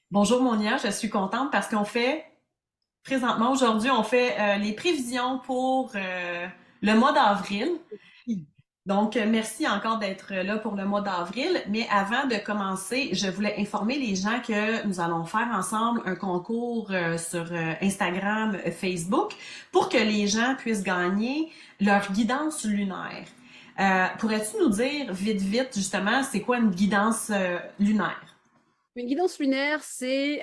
Bonjour Monia, je suis contente parce qu'on fait, présentement aujourd'hui, on fait les prévisions pour le mois d'avril. Donc, merci encore d'être là pour le mois d'avril. Mais avant de commencer, je voulais informer les gens que nous allons faire ensemble un concours sur Instagram, Facebook, pour que les gens puissent gagner leur guidance lunaire. Pourrais-tu nous dire vite, vite, justement, c'est quoi une guidance lunaire? Une guidance lunaire, c'est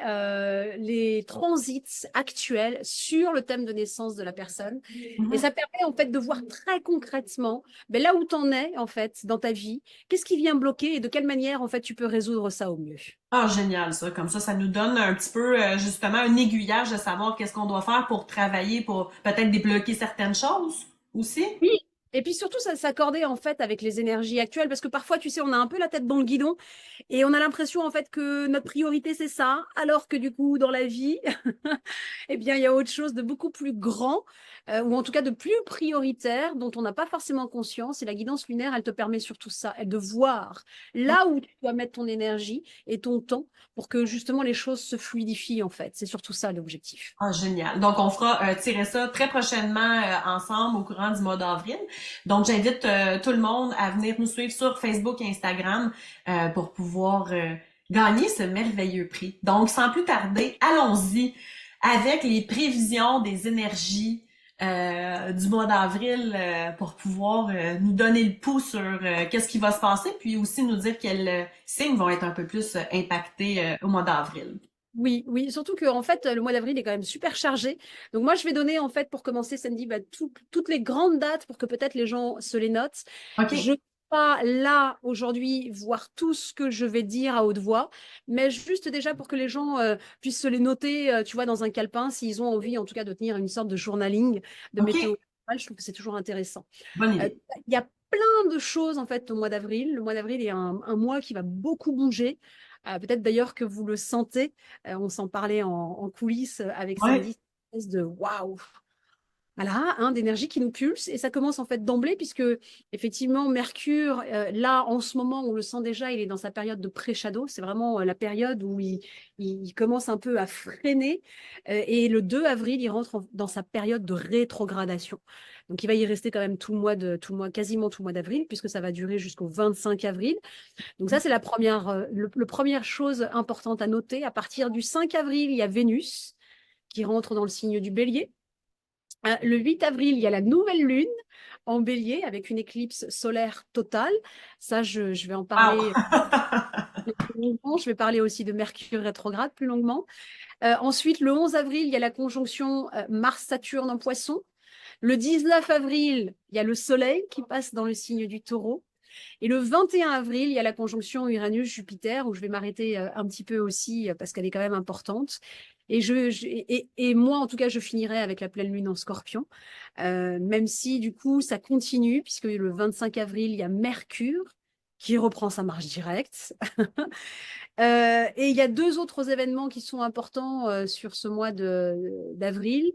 les transits actuels sur le thème de naissance de la personne. Et Mhm. ça permet en fait de voir très concrètement là où tu en es en fait dans ta vie, qu'est-ce qui vient bloquer et de quelle manière en fait tu peux résoudre ça au mieux. Ah, génial, ça. Comme ça nous donne un petit peu, justement, un aiguillage de savoir qu'est-ce qu'on doit faire pour travailler, pour peut-être débloquer certaines choses aussi. Oui. Et puis surtout, ça s'accorder en fait avec les énergies actuelles, parce que parfois, tu sais, on a un peu la tête dans le guidon et on a l'impression en fait que notre priorité c'est ça, alors que du coup, dans la vie, eh bien, il y a autre chose de beaucoup plus grand, ou en tout cas de plus prioritaire, dont on n'a pas forcément conscience. Et la guidance lunaire, elle te permet surtout ça, de voir là où tu dois mettre ton énergie et ton temps pour que justement les choses se fluidifient en fait. C'est surtout ça l'objectif. Ah, génial. Donc, on fera tirer ça très prochainement ensemble au courant du mois d'avril. Donc, j'invite tout le monde à venir nous suivre sur Facebook et Instagram pour pouvoir gagner ce merveilleux prix. Donc, sans plus tarder, allons-y avec les prévisions des énergies du mois d'avril pour pouvoir nous donner le pouls sur qu'est-ce qui va se passer, puis aussi nous dire quels signes vont être un peu plus impactés au mois d'avril. Oui, oui, surtout que en fait, le mois d'avril est quand même super chargé. Donc moi, je vais donner en fait pour commencer samedi toutes les grandes dates pour que peut-être les gens se les notent. Je OK. ne vais pas là aujourd'hui voir tout ce que je vais dire à haute voix, mais juste déjà pour que les gens puissent se les noter, tu vois, dans un calepin, s'ils ont envie en tout cas de tenir une sorte de journaling de météo. OK. Je trouve que c'est toujours intéressant. Bonne Euh, idée. Il y a plein de choses en fait au mois d'avril. Le mois d'avril est un mois qui va beaucoup bouger. Peut-être d'ailleurs que vous le sentez. On s'en parlait en coulisses avec Ouais. Sandy, une espèce de waouh, voilà, hein, d'énergie qui nous pulse. Et ça commence en fait d'emblée, puisque effectivement, Mercure, là, en ce moment, on le sent déjà, il est dans sa période de pré-shadow. C'est vraiment la période où il commence un peu à freiner. Et le 2 avril, il rentre dans sa période de rétrogradation. Donc, il va y rester quand même quasiment tout le mois d'avril, puisque ça va durer jusqu'au 25 avril. Donc, ça, c'est le première chose importante à noter. À partir du 5 avril, il y a Vénus qui rentre dans le signe du bélier. Le 8 avril, il y a la nouvelle lune en bélier avec une éclipse solaire totale. Ça, je vais en Wow. parler plus longuement. Je vais parler aussi de Mercure rétrograde plus longuement. Ensuite, le 11 avril, il y a la conjonction Mars-Saturne en poisson. Le 19 avril, il y a le Soleil qui passe dans le signe du taureau. Et le 21 avril, il y a la conjonction Uranus-Jupiter, où je vais m'arrêter un petit peu aussi, parce qu'elle est quand même importante. Et moi, en tout cas, je finirai avec la pleine lune en scorpion, même si du coup, ça continue, puisque le 25 avril, il y a Mercure qui reprend sa marche directe. Et il y a deux autres événements qui sont importants sur ce mois d'avril.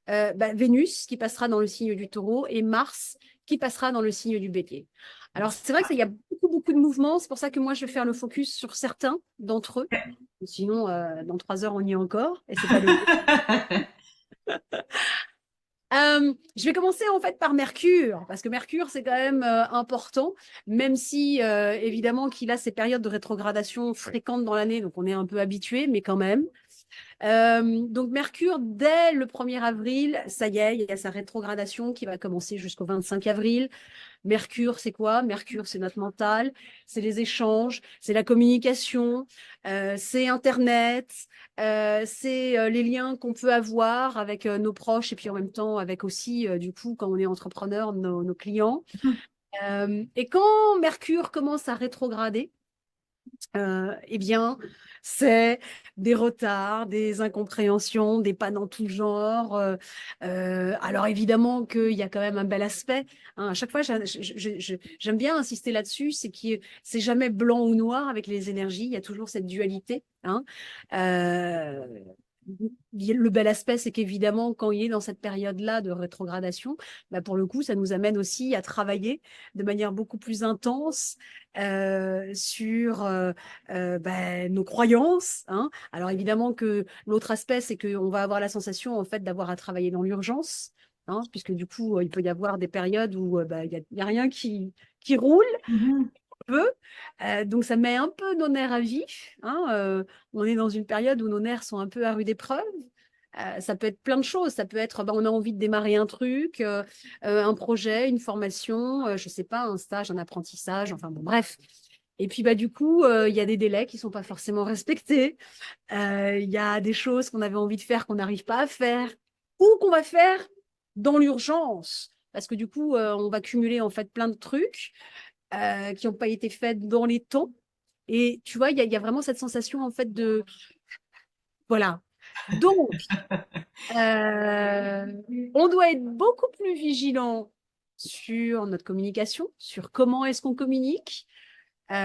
Vénus qui passera dans le signe du taureau et Mars qui passera dans le signe du bélier. Alors, c'est vrai qu'il y a beaucoup, beaucoup de mouvements. C'est pour ça que moi, je vais faire le focus sur certains d'entre eux. Sinon, dans 3 heures, on y est encore. Et c'est pas le but. Je vais commencer en fait par Mercure, parce que Mercure, c'est quand même important, même si évidemment qu'il a ces périodes de rétrogradation fréquentes dans l'année, donc on est un peu habitué, mais quand même. Donc Mercure, dès le 1er avril, ça y est, il y a sa rétrogradation qui va commencer jusqu'au 25 avril. Mercure, c'est quoi? Mercure, c'est notre mental, c'est les échanges, c'est la communication, c'est Internet, c'est les liens qu'on peut avoir avec nos proches et puis en même temps avec aussi, du coup, quand on est entrepreneur, nos clients. Et quand Mercure commence à rétrograder, eh bien, c'est des retards, des incompréhensions, des pas dans tout genre. Alors évidemment qu'il y a quand même un bel aspect, hein. À chaque fois, j'aime bien insister là-dessus, c'est jamais blanc ou noir avec les énergies. Il y a toujours cette dualité, hein. Euh, le bel aspect, c'est qu'évidemment, quand il est dans cette période-là de rétrogradation, bah, pour le coup, ça nous amène aussi à travailler de manière beaucoup plus intense sur bah, nos croyances, hein. Alors évidemment que l'autre aspect, c'est qu'on va avoir la sensation en fait d'avoir à travailler dans l'urgence, hein, puisque du coup, il peut y avoir des périodes où bah, il y a rien qui roule Mhm. peu. Donc ça met un peu nos nerfs à vif, hein. On est dans une période où nos nerfs sont un peu à rude épreuve. Ça peut être plein de choses. Ça peut être, bah, on a envie de démarrer un truc, un projet, une formation, je sais pas, un stage, un apprentissage, enfin bon, bref. Et puis bah du coup, il y a des délais qui sont pas forcément respectés. Il y a des choses qu'on avait envie de faire qu'on n'arrive pas à faire ou qu'on va faire dans l'urgence. Parce que du coup, on va cumuler en fait plein de trucs qui n'ont pas été faites dans les temps. Et tu vois, il y a vraiment cette sensation en fait de... Voilà. Donc, euh, on doit être beaucoup plus vigilant sur notre communication, sur comment est-ce qu'on communique. On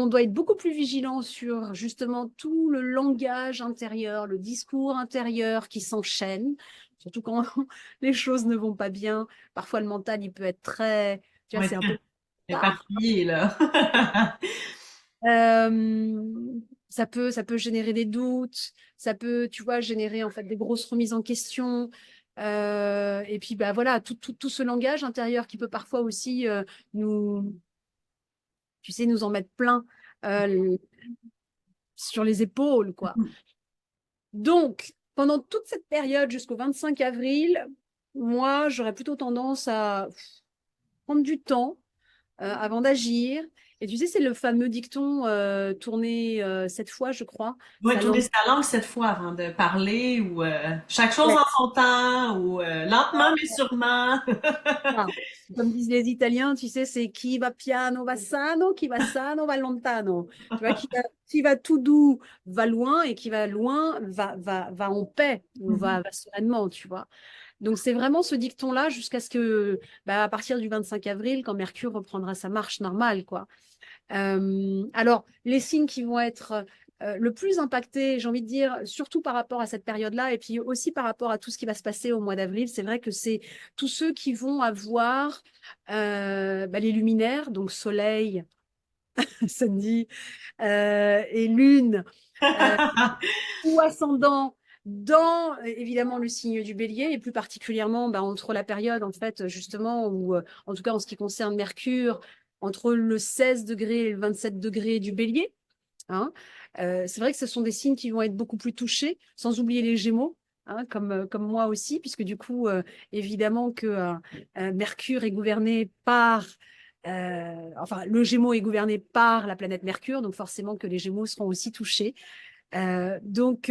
doit être beaucoup plus vigilant sur justement tout le langage intérieur, le discours intérieur qui s'enchaîne, surtout quand les choses ne vont pas bien. Parfois, le mental, il peut être très, tu vois, Ouais, c'est un très peu tard. éparpillé, là. Euh, ça peut générer des doutes, ça peut, tu vois, générer en fait des grosses remises en question. Et puis, bah voilà, tout ce langage intérieur qui peut parfois aussi nous, tu sais, nous en mettre plein euh, sur les épaules, quoi. Donc, pendant toute cette période jusqu'au 25 avril, moi, j'aurais plutôt tendance à prendre du temps avant d'agir. Et tu sais, c'est le fameux dicton tourné 7 fois, je crois. Ouais, Sa tourner langue. sa langue 7 fois avant de parler ou chaque chose en son temps ou lentement mais sûrement. Ah, comme disent les Italiens, tu sais, c'est qui va piano va sano, qui va sano va lontano. Tu vois, qui va tout doux va loin et qui va loin va en paix ou va sereinement, tu vois. Donc, c'est vraiment ce dicton-là jusqu'à ce que, bah, à partir du 25 avril, quand Mercure reprendra sa marche normale, quoi. Alors, les signes qui vont être le plus impactés, j'ai envie de dire, surtout par rapport à cette période-là, et puis aussi par rapport à tout ce qui va se passer au mois d'avril, c'est vrai que c'est tous ceux qui vont avoir bah, les luminaires, donc Soleil, samedi, et Lune, euh, ou ascendant dans évidemment le signe du Bélier, et plus particulièrement bah, entre la période, en fait, justement, où, en tout cas en ce qui concerne Mercure, entre le 16 degré et le 27 degré du Bélier. Hein. C'est vrai que ce sont des signes qui vont être beaucoup plus touchés, sans oublier les Gémeaux, hein, comme moi aussi, puisque du coup, évidemment que Mercure est gouverné par... enfin, le Gémeaux est gouverné par la planète Mercure, donc forcément que les Gémeaux seront aussi touchés. Donc,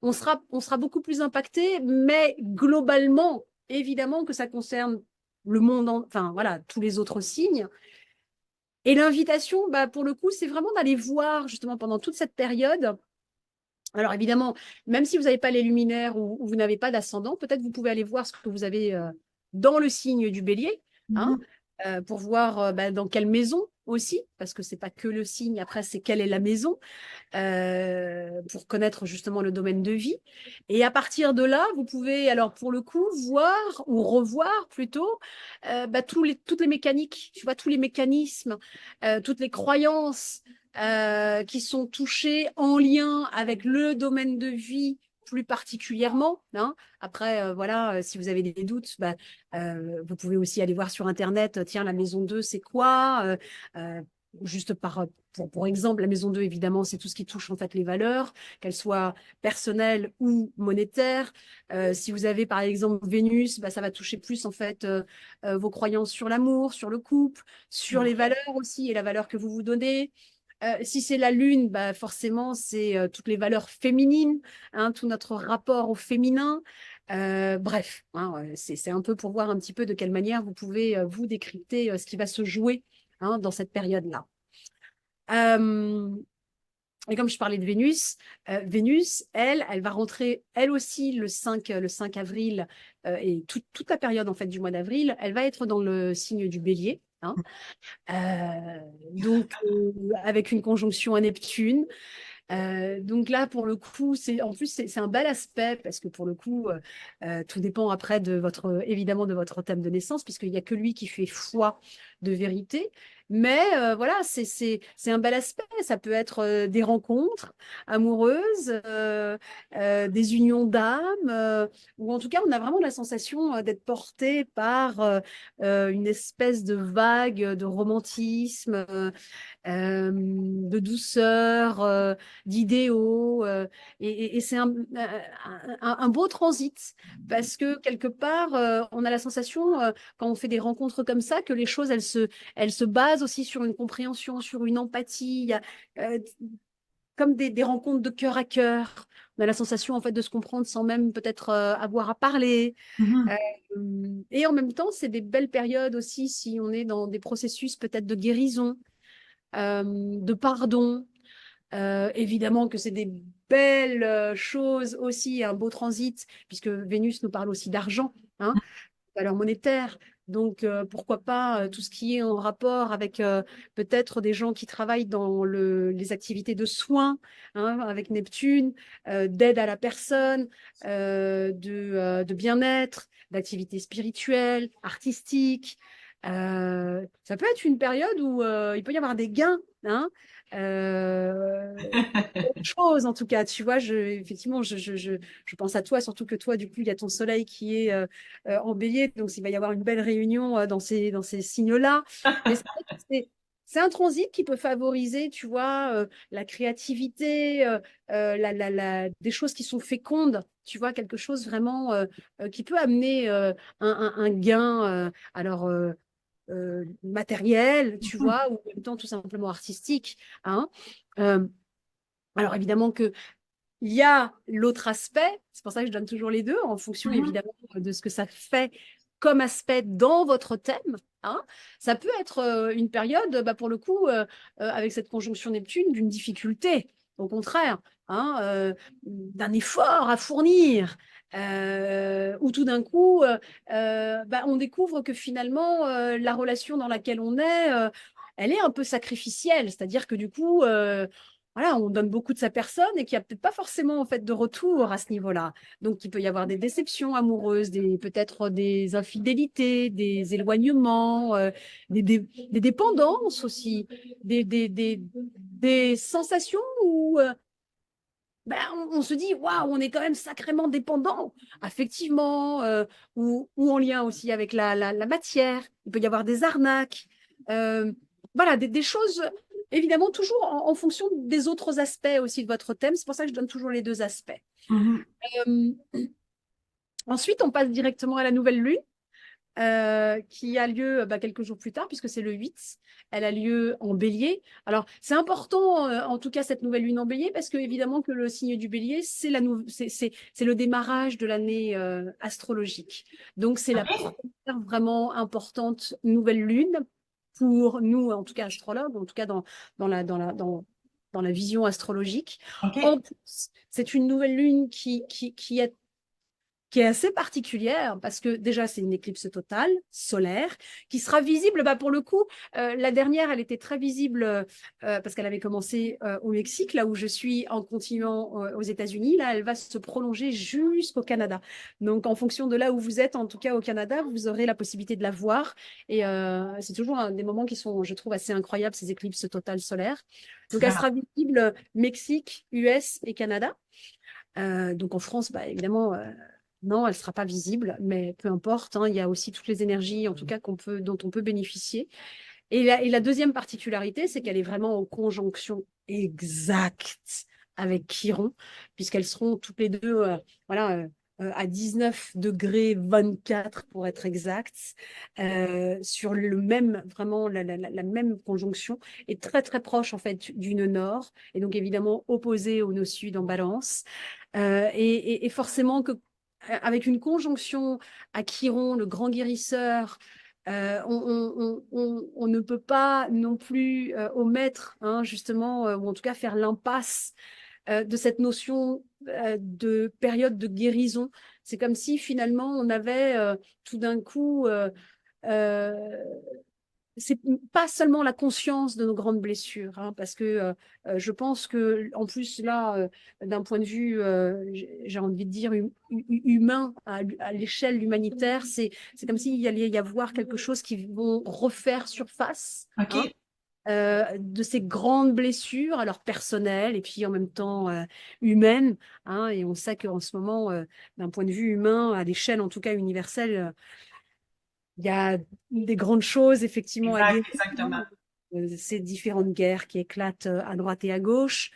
on sera beaucoup plus impacté, mais globalement, évidemment que ça concerne le monde, enfin voilà, tous les autres signes. Et l'invitation, bah, pour le coup, c'est vraiment d'aller voir justement pendant toute cette période. Alors évidemment, même si vous n'avez pas les luminaires ou vous n'avez pas d'ascendant, peut-être vous pouvez aller voir ce que vous avez dans le signe du bélier, hein, pour voir bah, dans quelle maison aussi, parce que c'est pas que le signe, après c'est quelle est la maison pour connaître justement le domaine de vie. Et à partir de là, vous pouvez alors pour le coup voir ou revoir plutôt bah, toutes les mécaniques, tu vois, tous les mécanismes, toutes les croyances qui sont touchées en lien avec le domaine de vie plus particulièrement. Hein. Après, voilà, si vous avez des doutes, bah, vous pouvez aussi aller voir sur Internet, tiens, la maison 2, c'est quoi juste pour exemple, la maison 2, évidemment, c'est tout ce qui touche en fait les valeurs, qu'elles soient personnelles ou monétaires. Si vous avez par exemple Vénus, bah, ça va toucher plus en fait vos croyances sur l'amour, sur le couple, sur les valeurs aussi et la valeur que vous vous donnez. Si c'est la lune, bah forcément, c'est toutes les valeurs féminines, hein, tout notre rapport au féminin. Bref, hein, c'est un peu pour voir un petit peu de quelle manière vous pouvez vous décrypter ce qui va se jouer hein, dans cette période-là. Euh, et comme je parlais de Vénus, Vénus, elle va rentrer, elle aussi, le 5 avril et toute la période en fait du mois d'avril, elle va être dans le signe du Bélier. Hein. Donc, avec une conjonction à Neptune. Donc là, pour le coup, en plus c'est un bel aspect parce que pour le coup, tout dépend après évidemment de votre thème de naissance, puisqu'il n'y a que lui qui fait foi de vérité. Mais voilà, c'est un bel aspect. Ça peut être des rencontres amoureuses, des unions d'âme, ou en tout cas, on a vraiment la sensation d'être porté par une espèce de vague de romantisme, de douceur, d'idéaux. Et c'est un beau transit parce que quelque part, on a la sensation, quand on fait des rencontres comme ça, que les choses, elles se basent aussi sur une compréhension, sur une empathie. Il y a, euh, comme des rencontres de cœur à cœur. On a la sensation en fait de se comprendre sans même peut-être avoir à parler. Euh, Mhm. et en même temps, c'est des belles périodes aussi si on est dans des processus peut-être de guérison, de pardon. Évidemment que c'est des belles choses aussi, un beau transit, puisque Vénus nous parle aussi d'argent, hein, valeur monétaire. Donc, pourquoi pas tout ce qui est en rapport avec peut-être des gens qui travaillent dans les activités de soins, hein, avec Neptune, d'aide à la personne, de bien-être, d'activités spirituelles, artistiques. Ça peut être une période où il peut y avoir des gains, hein, autre chose en tout cas, tu vois, effectivement, je pense à toi, surtout que toi, du coup, il y a ton soleil qui est en bélier, donc il va y avoir une belle réunion dans ces signes-là. Mais c'est vrai que c'est un transit qui peut favoriser, tu vois, la créativité, des choses qui sont fécondes, tu vois, quelque chose vraiment qui peut amener un gain, matériel, tu vois, ou en même temps tout simplement artistique, hein. Euh, alors évidemment que il y a l'autre aspect, c'est pour ça que je donne toujours les deux, en fonction Mhm. évidemment de ce que ça fait comme aspect dans votre thème, hein. Ça peut être une période, bah, pour le coup, avec cette conjonction Neptune, d'une difficulté, au contraire, hein, d'un effort à fournir, où tout d'un coup, bah, on découvre que finalement, la relation dans laquelle on est, elle est un peu sacrificielle, c'est-à-dire que du coup, voilà, on donne beaucoup de sa personne et qu'il n'y a peut-être pas forcément en fait de retour à ce niveau-là. Donc, il peut y avoir des déceptions amoureuses, peut-être des infidélités, des éloignements, des dépendances aussi, des sensations où ben, on se dit, waouh, on est quand même sacrément dépendant, affectivement, ou en lien aussi avec la matière. Il peut y avoir des arnaques. Euh, voilà, des choses, évidemment, toujours en fonction des autres aspects aussi de votre thème. C'est pour ça que je donne toujours les deux aspects. Mhm. Euh, Ensuite, on passe directement à la nouvelle lune qui a lieu bah, quelques jours plus tard, puisque c'est le 8. Elle a lieu en bélier. Alors, c'est important, en tout cas, cette nouvelle lune en bélier, parce que évidemment que le signe du bélier, c'est le démarrage de l'année astrologique. Donc, c'est la OK. première vraiment importante nouvelle lune pour nous, en tout cas astrologues, en tout cas dans la vision astrologique. En OK. plus, c'est une nouvelle lune qui est assez particulière parce que déjà c'est une éclipse totale solaire qui sera visible, bah, pour le coup, la dernière elle était très visible parce qu'elle avait commencé au Mexique, là où je suis, en continuant aux États-Unis. Là elle va se prolonger jusqu'au Canada, donc en fonction de là où vous êtes, en tout cas au Canada, vous aurez la possibilité de la voir. Et c'est toujours un des moments qui sont, je trouve, assez incroyables, ces éclipses totales solaires. Donc elle Vraiment. sera visible Mexique, US et Canada. Donc en France, bah, évidemment, non, elle ne sera pas visible, mais peu importe, hein, il y a aussi toutes les énergies, en tout cas, dont on peut bénéficier. Et la deuxième particularité, c'est qu'elle est vraiment en conjonction exacte avec Chiron, puisqu'elles seront toutes les deux voilà, à 19 degrés 24 pour être exact, sur le même, vraiment la même conjonction, et très très proche en fait du nœud nord, et donc évidemment opposée au nœud sud en balance. Et forcément que avec une conjonction à Chiron, le grand guérisseur, on ne peut pas non plus omettre, hein, justement, ou en tout cas faire l'impasse de cette notion de période de guérison. C'est comme si finalement on avait tout d'un coup euh, c'est pas seulement la conscience de nos grandes blessures, hein, parce que je pense que en plus là, d'un point de vue, j'ai envie de dire humain, à l'échelle humanitaire, c'est comme s'il y allait y avoir quelque chose qui vont refaire surface, hein, OK. de ces grandes blessures, alors personnelles et puis en même temps humaines, hein, et on sait qu'en ce moment, d'un point de vue humain, à l'échelle en tout cas universelle, il y a des grandes choses effectivement à Exact, guérir, exactement. ces différentes guerres qui éclatent à droite et à gauche.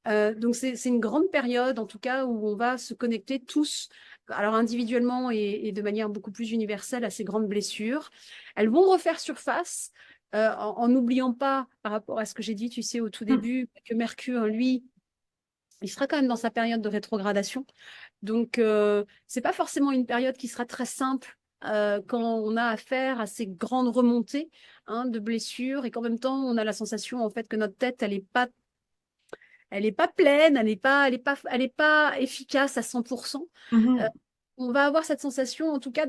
Donc c'est une grande période en tout cas où on va se connecter tous, alors individuellement et de manière beaucoup plus universelle à ces grandes blessures. Elles vont refaire surface en n'oubliant pas par rapport à ce que j'ai dit, tu sais, au tout Hum. début, que Mercure, lui, il sera quand même dans sa période de rétrogradation. Donc, c'est pas forcément une période qui sera très simple quand on a affaire à ces grandes remontées, hein, de blessures et qu'en même temps, on a la sensation en fait que notre tête, elle est pas pleine, elle est pas efficace à 100%. Euh, Mhm. on va avoir cette sensation, en tout cas,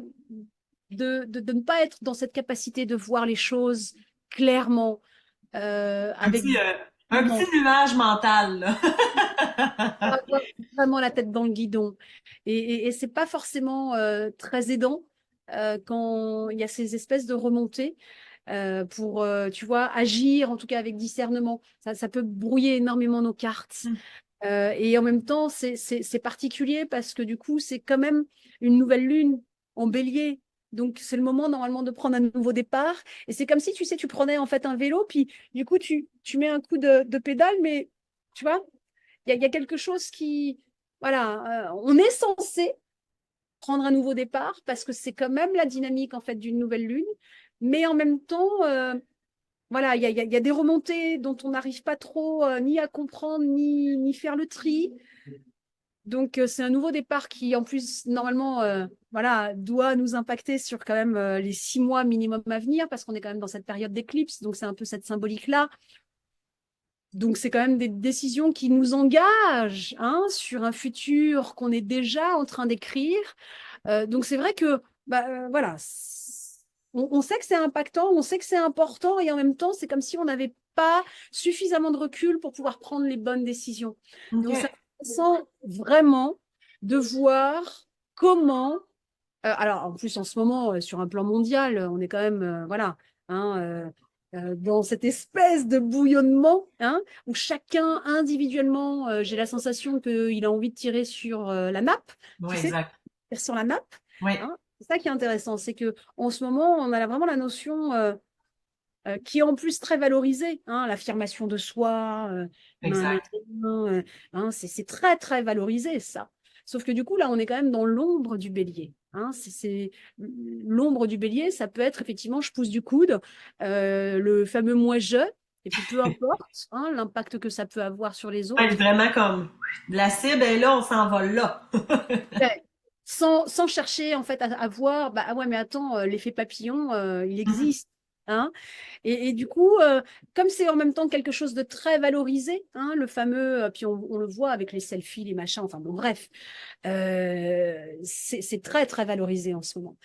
de ne pas être dans cette capacité de voir les choses clairement, Un avec petit, euh, un petit vraiment, nuage mental, là. avoir vraiment la tête dans le guidon. Et c'est pas forcément très aidant quand il y a ces espèces de remontées pour, tu vois, agir, en tout cas avec discernement. Ça peut brouiller énormément nos cartes. Hum. Et en même temps, c'est particulier parce que du coup, c'est quand même une nouvelle lune en bélier. Donc, c'est le moment normalement de prendre un nouveau départ. Et c'est comme si, tu sais, tu prenais en fait un vélo, puis du coup, tu mets un coup de pédale, mais tu vois, il y a quelque chose qui, voilà, on est censé prendre un nouveau départ parce que c'est quand même la dynamique en fait d'une nouvelle lune, mais en même temps, voilà, il y a des remontées dont on n'arrive pas trop ni à comprendre ni faire le tri. Donc c'est un nouveau départ qui en plus normalement, voilà, doit nous impacter sur quand même les 6 mois minimum à venir parce qu'on est quand même dans cette période d'éclipse, donc c'est un peu cette symbolique là. Donc, c'est quand même des décisions qui nous engagent, hein, sur un futur qu'on est déjà en train d'écrire. Donc, c'est vrai que, bah, voilà, on sait que c'est impactant, on sait que c'est important, et en même temps, c'est comme si on n'avait pas suffisamment de recul pour pouvoir prendre les bonnes décisions. Donc, c'est OK. intéressant vraiment de voir comment alors, en plus, en ce moment, sur un plan mondial, on est quand même, voilà, hein, dans cette espèce de bouillonnement, hein, où chacun individuellement, j'ai la sensation qu'il a envie de tirer sur la nappe, Oui, tu sais, exact. tirer sur la nappe. Oui, Hein. C'est ça qui est intéressant, c'est que en ce moment, on a vraiment la notion qui est en plus très valorisée, hein, l'affirmation de soi, exact. hein, c'est très, très valorisé, ça. Sauf que du coup, là, on est quand même dans l'ombre du bélier. Hein, l'ombre du bélier, ça peut être effectivement, je pousse du coude, le fameux moi-je, et puis peu importe hein, l'impact que ça peut avoir sur les Ouais, autres. vraiment comme la cible est là, on s'envole là. Ouais. Sans chercher en fait à voir, bah ah ouais, mais attends, l'effet papillon, il Mhm. existe. Hein. Et du coup, comme c'est en même temps quelque chose de très valorisé, hein, le fameux, puis on le voit avec les selfies, les machins, enfin bon, bref, c'est très, très valorisé en ce moment.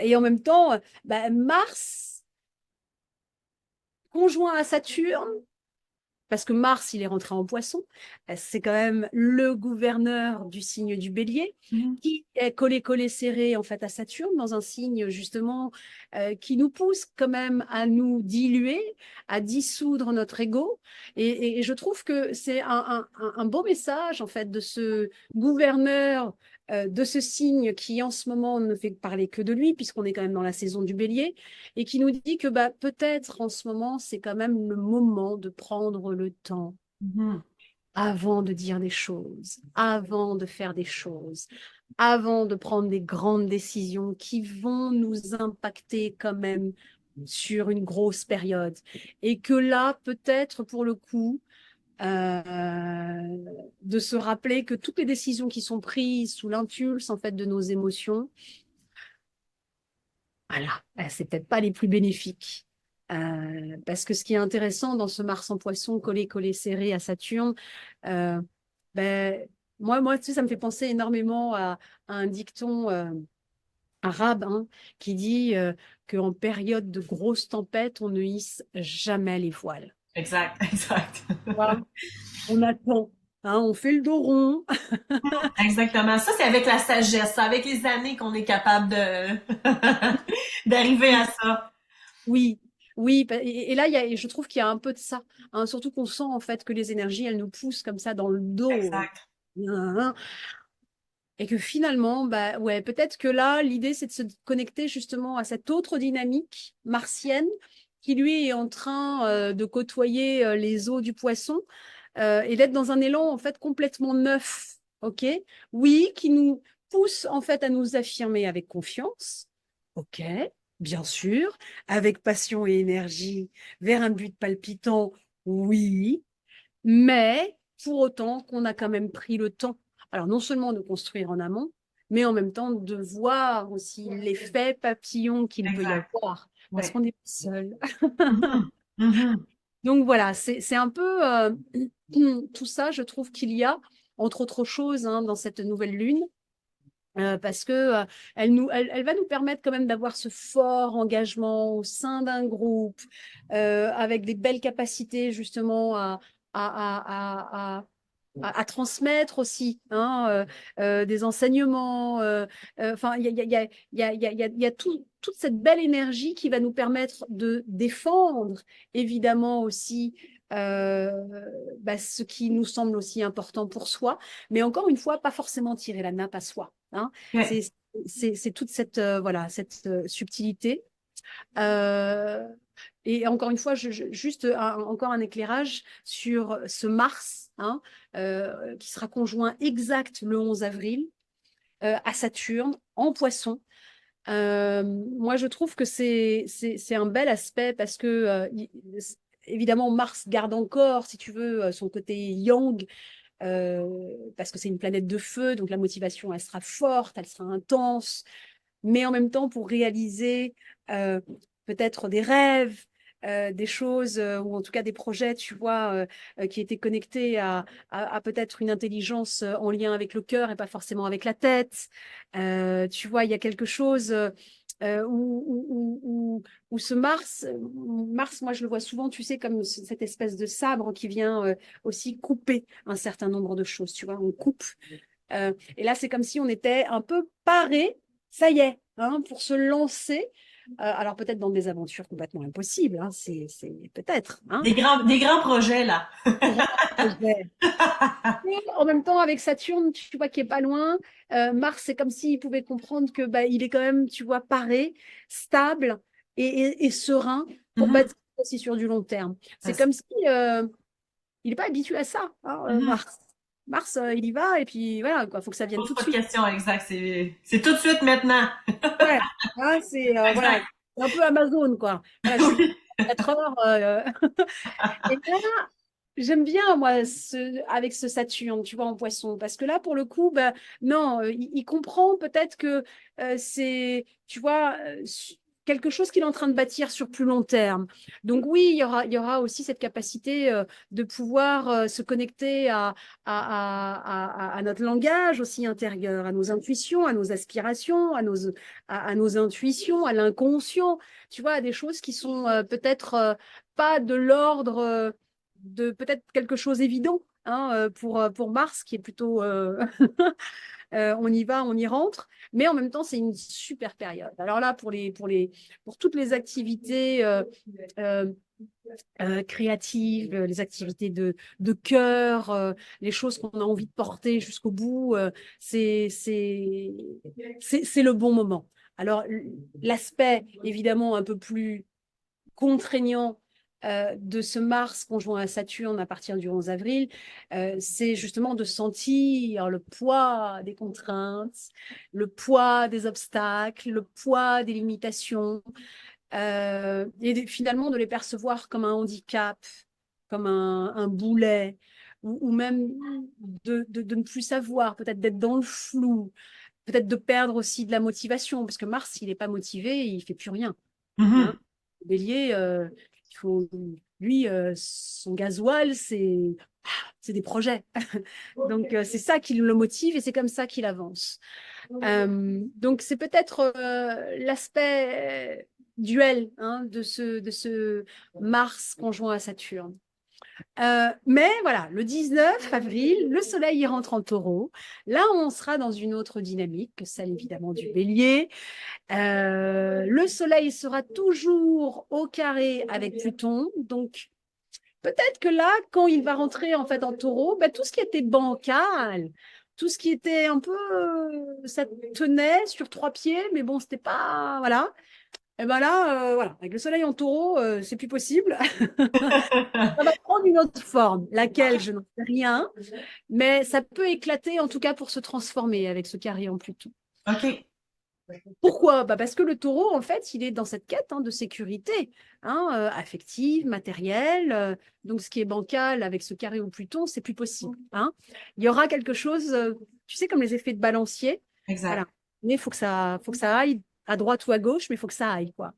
Et en même temps, bah, Mars, conjoint à Saturne, parce que Mars, il est rentré en Poisson, c'est quand même le gouverneur du signe du Bélier, Mhm. qui est collé serré en fait à Saturne, dans un signe justement qui nous pousse quand même à nous diluer, à dissoudre notre ego. Et je trouve que c'est un beau message en fait de ce gouverneur de ce signe qui en ce moment ne fait parler que de lui, puisqu'on est quand même dans la saison du Bélier, et qui nous dit que bah, peut-être en ce moment, c'est quand même le moment de prendre le temps Mhm. avant de dire des choses, avant de faire des choses, avant de prendre des grandes décisions qui vont nous impacter quand même sur une grosse période. Et que là, peut-être pour le coup, de se rappeler que toutes les décisions qui sont prises sous l'impulse en fait de nos émotions, voilà, c'est peut-être pas les plus bénéfiques. Parce que ce qui est intéressant dans ce Mars en Poisson collé serré à Saturne, euh, ben, moi, tu sais, ça me fait penser énormément à un dicton arabe, hein, qui dit qu'en période de grosse tempête, on ne hisse jamais les voiles. Exact, exact. Voilà. On attend, hein, on fait le dos rond. Exactement. Ça, c'est avec la sagesse, c'est avec les années qu'on est capable de d'arriver à Oui, ça. oui, oui. Et là, je trouve qu'il y a un peu de ça, hein, surtout qu'on sent en fait que les énergies, elles nous poussent comme ça dans le dos. Exact. Hein. Et que finalement, bah ouais, peut-être que là, l'idée, c'est de se connecter justement à cette autre dynamique martienne qui, lui, est en train de côtoyer les eaux du poisson et d'être dans un élan en fait complètement neuf, ok? Oui, qui nous pousse en fait à nous affirmer avec confiance, ok? Bien sûr, avec passion et énergie, vers un but palpitant, oui, mais pour autant qu'on a quand même pris le temps, alors non seulement de construire en amont, mais en même temps de voir aussi l'effet papillon qu'il peut y Exact. avoir, parce Oui. qu'on n'est pas seul. Mhm. Mhm. Donc voilà, c'est un peu tout ça, je trouve qu'il y a, entre autres choses, hein, dans cette nouvelle lune. Parce que elle va nous permettre quand même d'avoir ce fort engagement au sein d'un groupe, avec des belles capacités justement à, à transmettre aussi hein, des enseignements. Enfin, il y a toute cette belle énergie qui va nous permettre de défendre, évidemment aussi, euh, ce qui nous semble aussi important pour soi, mais encore une fois, pas forcément tirer la nappe à soi. Hein. OK. C'est toute cette, voilà, cette subtilité. Euh, et encore une fois, juste encore un éclairage sur ce Mars, hein, qui sera conjoint exact le 11 avril à Saturne en Poisson. Moi, je trouve que c'est un bel aspect parce que, évidemment, Mars garde encore, si tu veux, son côté yang, parce que c'est une planète de feu, donc la motivation, elle sera forte, elle sera intense, mais en même temps pour réaliser euh, peut-être des rêves, des choses, ou en tout cas des projets, tu vois, qui étaient connectés à peut-être une intelligence en lien avec le cœur et pas forcément avec la tête. Tu vois, il y a quelque chose où ce Mars, moi je le vois souvent, tu sais, comme cette espèce de sabre qui vient aussi couper un certain nombre de choses, tu vois, on coupe. Et là, c'est comme si on était un peu paré, ça y est, hein, pour se lancer. Alors peut-être dans des aventures complètement impossibles, hein, c'est peut-être. Hein, Des grands projets, là. grand projet. Et en même temps, avec Saturne, tu vois, qui est pas loin, Mars, c'est comme s'il pouvait comprendre que bah, il est quand même, tu vois, paré, stable et serein pour Mhm. bâtir aussi sur du long terme. C'est C'est comme si il n'est pas habitué à ça, hein, mhm. Mars. Mars, il y va et puis voilà, quoi, faut que ça vienne Pose tout de pas de suite. questions, exact. C'est tout de suite maintenant. Ouais, hein, c'est voilà, Exact. c'est un peu Amazon, quoi. Voilà, je suis Oui. 4 heures. Et là, j'aime bien, moi, avec ce Saturne, tu vois, en poisson, parce que là, pour le coup, ben, non, il comprend peut-être que c'est, tu vois, quelque chose qu'il est en train de bâtir sur plus long terme. Donc oui, il y aura aussi cette capacité de pouvoir se connecter à notre langage aussi intérieur, à nos intuitions, à nos aspirations, à nos intuitions, à l'inconscient, tu vois, à des choses qui sont peut-être pas de l'ordre de peut-être quelque chose évident hein, pour Mars, qui est plutôt on y va, on y rentre, mais en même temps, c'est une super période. Alors là, pour toutes les activités euh, créatives, les activités de cœur, les choses qu'on a envie de porter jusqu'au bout, c'est le bon moment. Alors, l'aspect évidemment un peu plus contraignant de ce Mars conjoint à Saturne à partir du 11 avril, c'est justement de sentir le poids des contraintes, le poids des obstacles, le poids des limitations, finalement de les percevoir comme un handicap, comme un boulet, ou même de ne plus savoir, peut-être d'être dans le flou, peut-être de perdre aussi de la motivation, parce que Mars, s'il n'est pas motivé, il ne fait plus rien. Hein. Mhm. Bélier, il faut. Lui, son gasoil, c'est des projets. Donc, c'est ça qui le motive et c'est comme ça qu'il avance. Donc, c'est peut-être l'aspect duel hein, de ce Mars conjoint à Saturne. Mais voilà, le 19 avril, le Soleil y rentre en Taureau. Là, on sera dans une autre dynamique que celle évidemment du Bélier. Le Soleil sera toujours au carré avec Pluton. Donc, peut-être que là, quand il va rentrer en fait en Taureau, ben, tout ce qui était bancal, tout ce qui était un peu, ça tenait sur trois pieds, mais bon, c'était pas, voilà. Et ben là, voilà, avec le Soleil en Taureau, c'est plus possible. Ça va prendre une autre forme, laquelle je n'en sais rien, mais ça peut éclater en tout cas pour se transformer avec ce carré en Pluton. OK. Pourquoi? Bah parce que le taureau, en fait, il est dans cette quête hein, de sécurité hein, affective, matérielle. Donc, ce qui est bancal avec ce carré au Pluton, c'est plus possible. Hein. Il y aura quelque chose, tu sais, comme les effets de balancier. Voilà. Exact. Mais il faut que ça aille à droite ou à gauche, mais il faut que ça aille, quoi.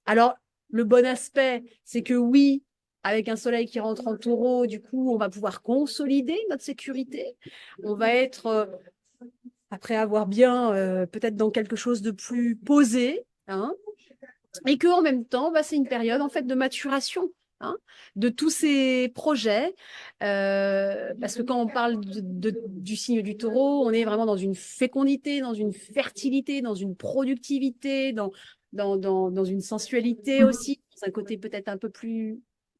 Alors, le bon aspect, c'est que oui, avec un soleil qui rentre en taureau, du coup, on va pouvoir consolider notre sécurité. On va être après avoir bien peut-être dans quelque chose de plus posé, hein, et que en même temps, bah, c'est une période en fait de maturation. Hein, de tous ces projets, parce que quand on parle du signe du taureau, on est vraiment dans une fécondité, dans une fertilité, dans une productivité, dans une sensualité aussi, dans un côté peut-être un peu plus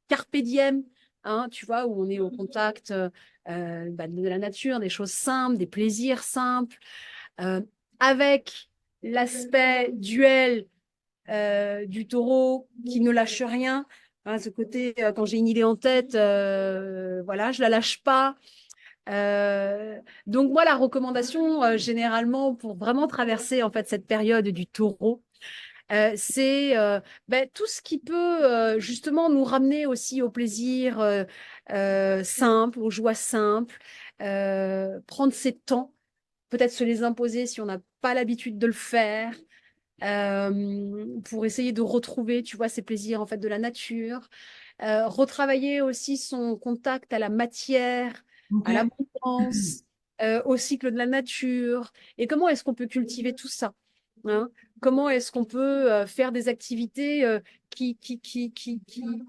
carpe diem, hein, tu vois, où on est au contact bah, de la nature, des choses simples, des plaisirs simples, euh, avec l'aspect duel du taureau qui ne lâche rien. Hein, ce côté, quand j'ai une idée en tête, voilà, je la lâche pas. Donc moi, la recommandation généralement pour vraiment traverser en fait cette période du taureau, c'est ben, tout ce qui peut justement nous ramener aussi au plaisir simple, aux joies simples, prendre ses temps, peut-être se les imposer si on n'a pas l'habitude de le faire, pour essayer de retrouver, tu vois, ces plaisirs en fait de la nature, retravailler aussi son contact à la matière, à OK. l'abondance, au cycle de la nature, et comment est-ce qu'on peut cultiver tout ça, hein? Comment est-ce qu'on peut faire des activités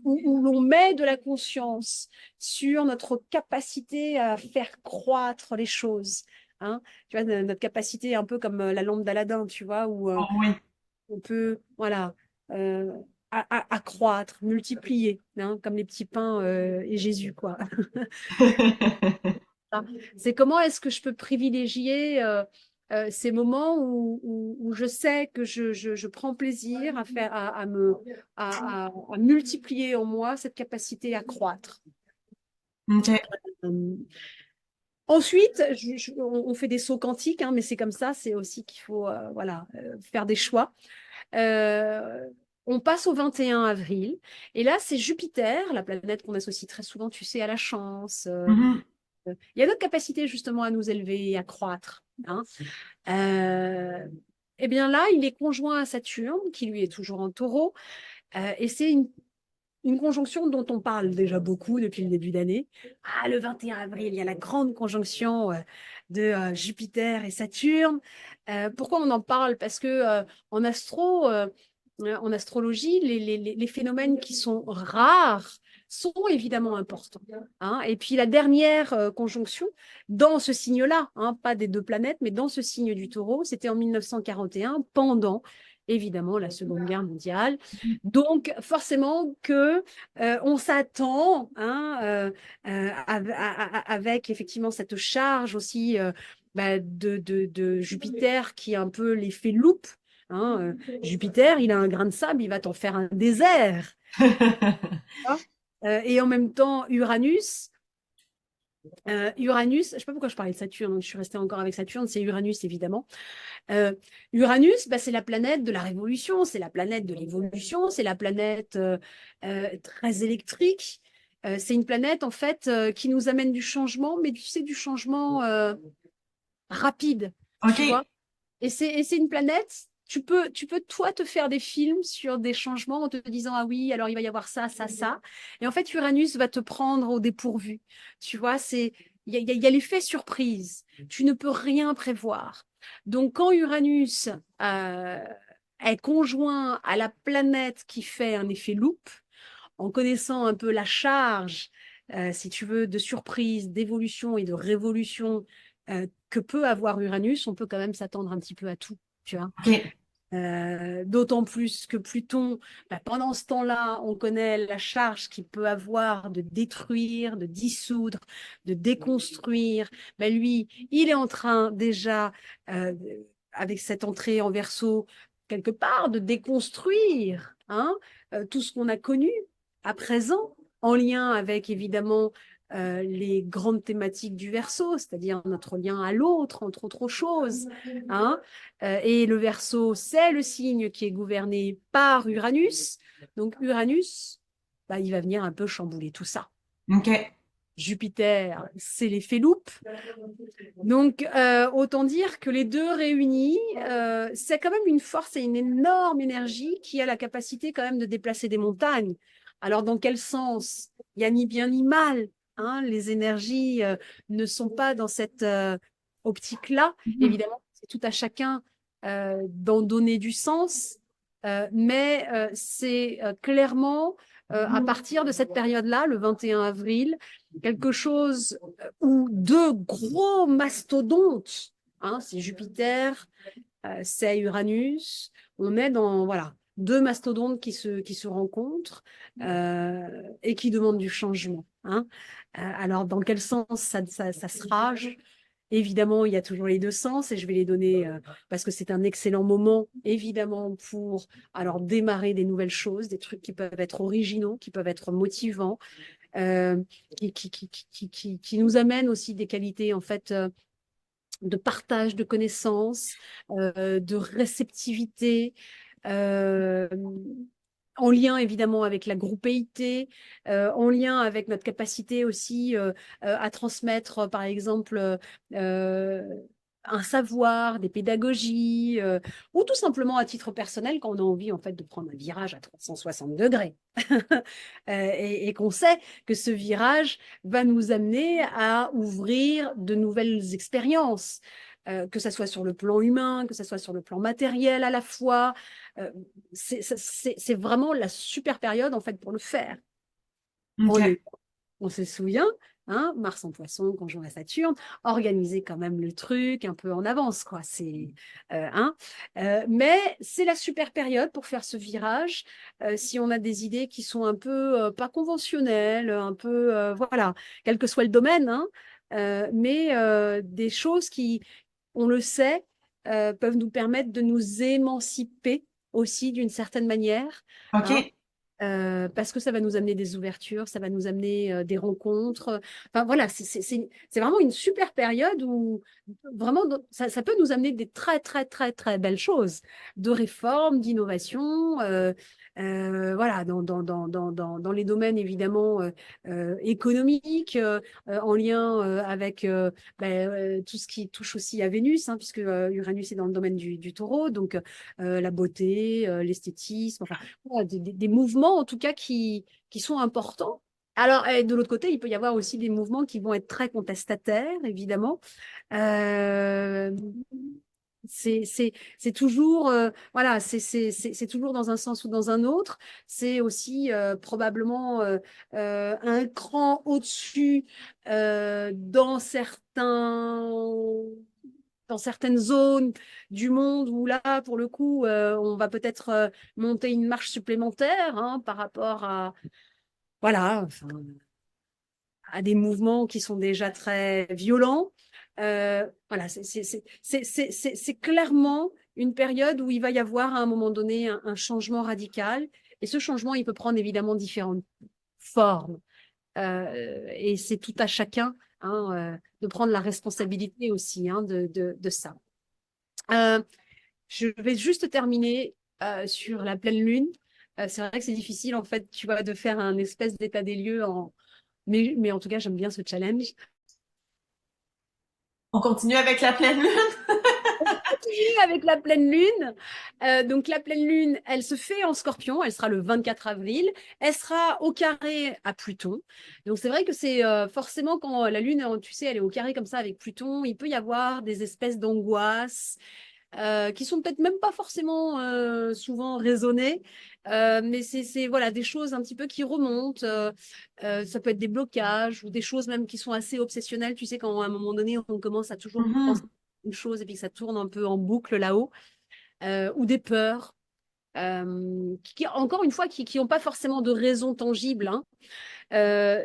où l'on met de la conscience sur notre capacité à faire croître les choses, hein? Tu vois, notre capacité un peu comme la lampe d'Aladin, tu vois, où Oh, oui. on peut, voilà, euh, accroître, multiplier, hein, comme les petits pains et Jésus, quoi. C'est comment est-ce que je peux privilégier ces moments où je sais que je prends plaisir à faire, à multiplier en moi cette capacité à croître. OK. Euh, Ensuite, on fait des sauts quantiques, hein, mais c'est comme ça, c'est aussi qu'il faut voilà, faire des choix. Euh, on passe au 21 avril. Et là, c'est Jupiter, la planète qu'on associe très souvent, tu sais, à la chance. Mhm. Il y a notre capacité justement à nous élever et à croître. Hein. Euh, eh bien là, il est conjoint à Saturne, qui lui est toujours en taureau. Et c'est une conjonction dont on parle déjà beaucoup depuis le début d'année. Ah, le 21 avril, il y a la grande conjonction de Jupiter et Saturne. Pourquoi on en parle? Parce que en astrologie, les phénomènes qui sont rares sont évidemment importants. Hein. Et puis la dernière conjonction dans ce signe-là, hein, pas des deux planètes, mais dans ce signe du taureau, c'était en 1941, pendant évidemment la Seconde Guerre mondiale. Donc, forcément que on s'attend hein, avec effectivement cette charge aussi bah, de Jupiter qui est un peu l'effet loupe. Hein, Jupiter, il a un grain de sable, il va t'en faire un désert. Hein. Et en même temps, Uranus, je ne sais pas pourquoi je parlais de Saturne, donc je suis restée encore avec Saturne, c'est Uranus évidemment. Uranus, bah, c'est la planète de la révolution, c'est la planète de l'évolution, c'est la planète très électrique. C'est une planète en fait qui nous amène du changement, mais tu sais, du changement rapide, tu vois. OK. Et c'est une planète tu peux, toi, te faire des films sur des changements en te disant, ah oui, alors il va y avoir ça, ça, ça. Et en fait, Uranus va te prendre au dépourvu. Tu vois, il y a l'effet surprise. Tu ne peux rien prévoir. Donc, quand Uranus est conjoint à la planète qui fait un effet loupe, en connaissant un peu la charge, si tu veux, de surprise, d'évolution et de révolution que peut avoir Uranus, on peut quand même s'attendre un petit peu à tout, tu vois. OK. D'autant plus que Pluton, bah, pendant ce temps-là, on connaît la charge qu'il peut avoir de détruire, de dissoudre, de déconstruire. Bah, lui, il est en train déjà, euh, avec cette entrée en Verseau, quelque part, de déconstruire hein, tout ce qu'on a connu à présent, en lien avec évidemment les grandes thématiques du Verseau, c'est-à-dire notre lien à l'autre, entre autres choses. Hein. Et le Verseau, c'est le signe qui est gouverné par Uranus. Donc Uranus, bah, il va venir un peu chambouler tout ça. OK. Jupiter, c'est l'effet loupe. Donc, autant dire que les deux réunis, c'est quand même une force et une énorme énergie qui a la capacité quand même de déplacer des montagnes. Alors, dans quel sens? Il n'y a ni bien ni mal. Hein, les énergies ne sont pas dans cette optique-là. Mhm. Évidemment, c'est tout à chacun d'en donner du sens, mais c'est clairement à partir de cette période-là, le 21 avril, quelque chose où deux gros mastodontes, hein, c'est Jupiter, c'est Uranus, on est dans voilà, deux mastodontes qui se rencontrent et qui demandent du changement. Hein. Alors, dans quel sens ça se rage? Évidemment, il y a toujours les deux sens et je vais les donner parce que c'est un excellent moment, évidemment, pour alors démarrer des nouvelles choses, des trucs qui peuvent être originaux, qui peuvent être motivants, euh, qui nous amènent aussi des qualités, en fait, de partage de connaissances, de réceptivité, euh, en lien évidemment avec la groupéité, en lien avec notre capacité aussi à transmettre, par exemple, euh, un savoir, des pédagogies, ou tout simplement à titre personnel quand on a envie en fait de prendre un virage à 360 degrés et qu'on sait que ce virage va nous amener à ouvrir de nouvelles expériences. Que ça soit sur le plan humain, que ça soit sur le plan matériel à la fois, euh, c'est vraiment la super période en fait pour le faire. OK. On se souvient, hein, Mars en Poisson, conjoint à Saturne, organiser quand même le truc un peu en avance, quoi. Hein, mais c'est la super période pour faire ce virage. Si on a des idées qui sont un peu pas conventionnelles, un peu voilà, quel que soit le domaine, hein, mais des choses qui, on le sait, peuvent nous permettre de nous émanciper aussi d'une certaine manière. Hein, OK. parce que ça va nous amener des ouvertures, ça va nous amener des rencontres. Enfin voilà, c'est vraiment une super période où vraiment ça peut nous amener des très très très très belles choses, de réformes, d'innovation, voilà, dans les domaines évidemment économiques, en lien avec tout ce qui touche aussi à Vénus, hein, puisque Uranus est dans le domaine du taureau, donc la beauté, l'esthétisme, enfin voilà, des mouvements en tout cas qui sont importants. Alors, et de l'autre côté, il peut y avoir aussi des mouvements qui vont être très contestataires, évidemment. Euh, c'est toujours, voilà, c'est toujours dans un sens ou dans un autre. C'est aussi probablement un cran au-dessus dans certaines zones du monde où là, pour le coup, on va peut-être monter une marche supplémentaire hein, par rapport à, voilà, enfin, à des mouvements qui sont déjà très violents. Voilà, c'est clairement une période où il va y avoir à un moment donné un changement radical. Et ce changement, il peut prendre évidemment différentes formes. Et c'est tout à chacun hein, de prendre la responsabilité aussi hein, de ça. Euh, je vais juste terminer sur la pleine lune. C'est vrai que c'est difficile, en fait, tu vois, de faire un espèce d'état des lieux mais en tout cas, j'aime bien ce challenge. On continue avec la pleine lune. avec la pleine lune. Donc la pleine lune, elle se fait en Scorpion, elle sera le 24 avril, elle sera au carré à Pluton. Donc c'est vrai que c'est forcément quand la lune, tu sais, elle est au carré comme ça avec Pluton, il peut y avoir des espèces d'angoisse qui sont peut-être même pas forcément souvent raisonnées, mais c'est voilà des choses un petit peu qui remontent. Ça peut être des blocages ou des choses même qui sont assez obsessionnelles. Tu sais, quand à un moment donné on commence à toujours penser Mhm. une chose et puis que ça tourne un peu en boucle là-haut, ou des peurs. Encore une fois, qui n'ont pas forcément de raison tangible, hein.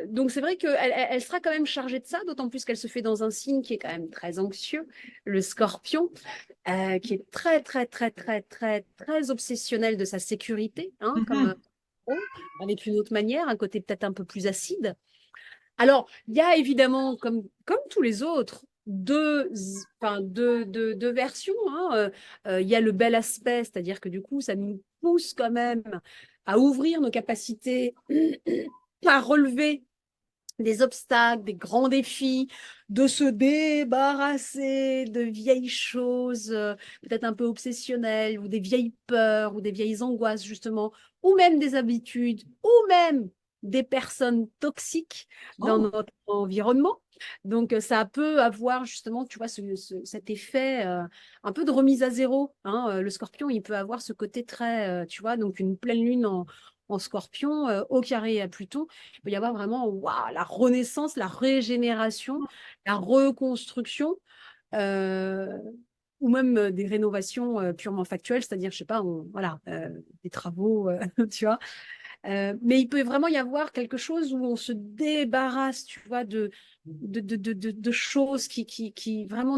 Donc c'est vrai qu'elle sera quand même chargée de ça, d'autant plus qu'elle se fait dans un signe qui est quand même très anxieux, le Scorpion, qui est très très très très très très obsessionnel de sa sécurité, hein, comme Mhm. avec une autre manière, un côté peut-être un peu plus acide. Alors il y a évidemment, comme tous les autres, deux versions, hein. Il y a le bel aspect, c'est-à-dire que du coup ça nous pousse quand même à ouvrir nos capacités à relever des obstacles, des grands défis, de se débarrasser de vieilles choses, peut-être un peu obsessionnelles, ou des vieilles peurs, ou des vieilles angoisses, justement, ou même des habitudes, ou même des personnes toxiques dans Oh. notre environnement. Donc, ça peut avoir justement, tu vois, cet effet un peu de remise à zéro, hein. Le scorpion, il peut avoir ce côté très, tu vois, donc une pleine lune en scorpion, au carré à Pluton, il peut y avoir vraiment waouh, la renaissance, la régénération, la reconstruction, euh, ou même des rénovations purement factuelles, c'est-à-dire, je sais pas, voilà, des travaux, tu vois. Mais il peut vraiment y avoir quelque chose où on se débarrasse, tu vois, de choses qui vraiment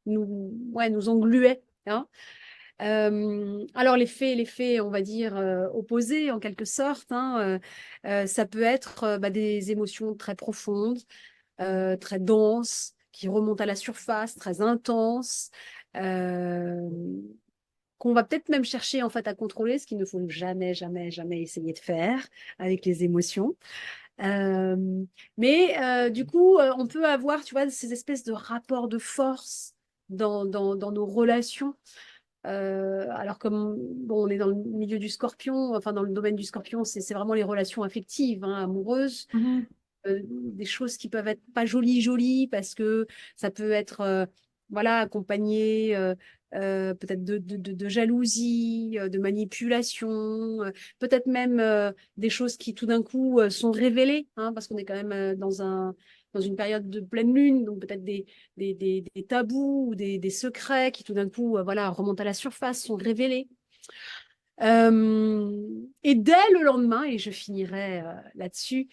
ouais, nous engluaient, hein. Alors les faits, on va dire opposés en quelque sorte, hein, ça peut être bah, des émotions très profondes, très denses, qui remontent à la surface, très intenses, euh, qu'on va peut-être même chercher en fait à contrôler, ce qu'il ne faut jamais, jamais, jamais essayer de faire avec les émotions. Euh, mais du coup, on peut avoir, tu vois, ces espèces de rapports de force dans nos relations. Alors comme bon, on est dans le milieu du scorpion, enfin dans le domaine du scorpion, c'est vraiment les relations affectives, hein, amoureuses, Mhm. des choses qui peuvent être pas jolies jolies parce que ça peut être voilà accompagné peut-être de jalousie, de manipulation, peut-être même des choses qui tout d'un coup sont révélées, hein, parce qu'on est quand même dans une période de pleine lune, donc peut-être des tabous ou des secrets qui tout d'un coup voilà, remontent à la surface, sont révélés. Et dès le lendemain, et je finirai là-dessus,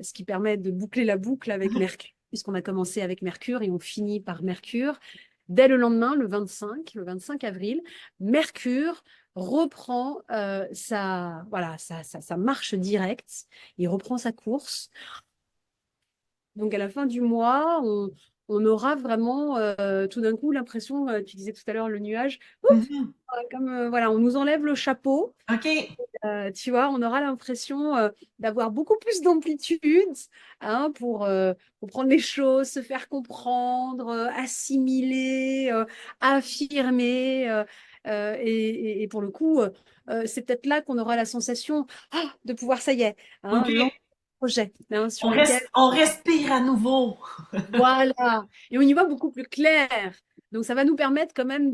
ce qui permet de boucler la boucle avec Mhm. Mercure, puisqu'on a commencé avec Mercure et on finit par Mercure. Dès le lendemain, le 25 avril, Mercure reprend voilà, sa marche directe, il reprend sa course. Donc à la fin du mois, on aura vraiment tout d'un coup l'impression, tu disais tout à l'heure le nuage, ouf, Mhm. comme voilà, on nous enlève le chapeau. OK. Tu vois, on aura l'impression d'avoir beaucoup plus d'amplitude, hein, pour prendre les choses, se faire comprendre, assimiler, affirmer. Et pour le coup, c'est peut-être là qu'on aura la sensation de pouvoir, ça y est, hein, lancer OK. un projet, hein, sur lequel On respire à nouveau. voilà. Et on y voit beaucoup plus clair. Donc, ça va nous permettre quand même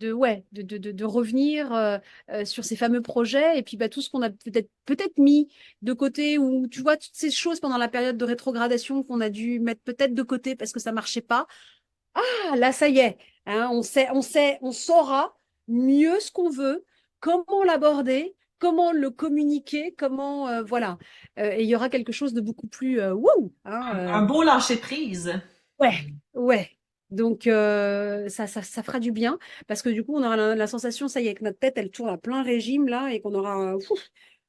ouais, de revenir sur ces fameux projets et puis bah, tout ce qu'on a peut-être mis de côté ou tu vois, toutes ces choses pendant la période de rétrogradation qu'on a dû mettre peut-être de côté parce que ça marchait pas. Ah, là, ça y est, hein, on saura mieux ce qu'on veut, comment l'aborder, comment le communiquer, comment, voilà. Et il y aura quelque chose de beaucoup plus wouh, hein, Un beau lâcher prise. ouais, ouais. Donc, ça fera du bien parce que du coup, on aura la sensation, ça y est, que notre tête, elle tourne à plein régime là et qu'on aura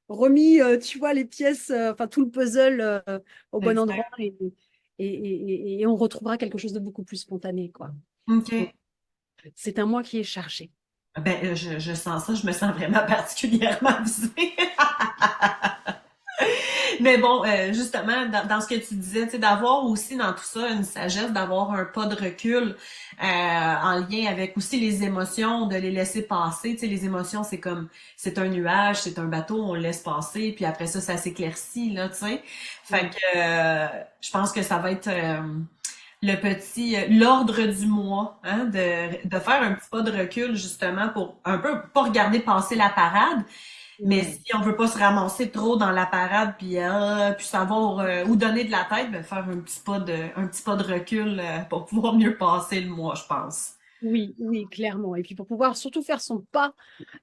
remis, tu vois, les pièces, enfin tout le puzzle au bon endroit Exact. et on retrouvera quelque chose de beaucoup plus spontané, quoi. Donc, OK. c'est un mois qui est chargé. Ben, je sens ça, je me sens vraiment particulièrement visée. Mais bon, justement, dans ce que tu disais, tu sais, d'avoir aussi dans tout ça une sagesse, d'avoir un pas de recul en lien avec aussi les émotions, de les laisser passer. Tu sais, les émotions, c'est comme, c'est un nuage, c'est un bateau, on le laisse passer, puis après ça s'éclaircit, là, tu sais. Fait Mm. que je pense que ça va être le petit, l'ordre du mois, hein, de faire un petit pas de recul, justement, pour un peu pas regarder passer la parade, mais Ouais. si on veut pas se ramasser trop dans la parade puis savoir où donner de la tête, ben faire un petit pas de recul pour pouvoir mieux passer le mois, je pense. Oui, oui, clairement. Et puis pour pouvoir surtout faire son pas,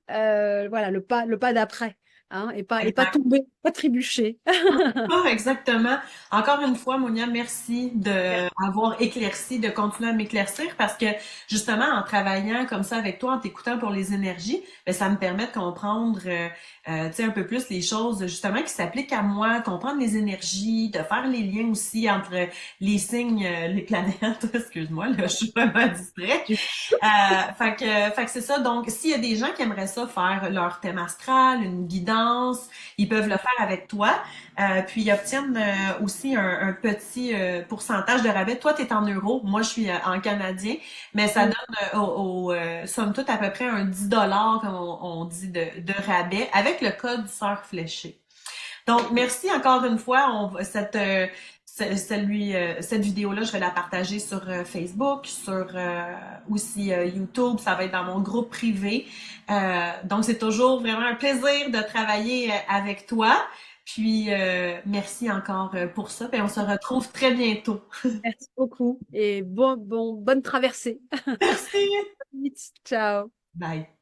voilà, le pas d'après, hein, et pas Exact. tomber, pas trébucher. Ah, exactement. Encore une fois, Monia, merci de avoir éclairci, de continuer à m'éclaircir parce que justement, en travaillant comme ça avec toi, en t'écoutant pour les énergies, ben, ça me permet de comprendre tu sais, un peu plus les choses justement qui s'appliquent à moi, comprendre les énergies, de faire les liens aussi entre les signes, les planètes. Excuse-moi, là, je suis vraiment distraite. Fait que c'est ça. Donc, s'il y a des gens qui aimeraient ça faire leur thème astral, une guidance, ils peuvent le faire avec toi. Puis ils obtiennent aussi un petit pourcentage de rabais. Toi, tu es en euros, moi je suis en canadien, mais ça donne somme toute à peu près un 10 $ comme on dit de rabais avec le code Sœur Fléchée. Donc, merci encore une fois. Cette vidéo-là, je vais la partager sur Facebook, sur aussi YouTube. Ça va être dans mon groupe privé. Donc, c'est toujours vraiment un plaisir de travailler avec toi. Puis, merci encore pour ça. Puis, on se retrouve très bientôt. Merci beaucoup et bonne traversée. Merci. Ciao. Bye.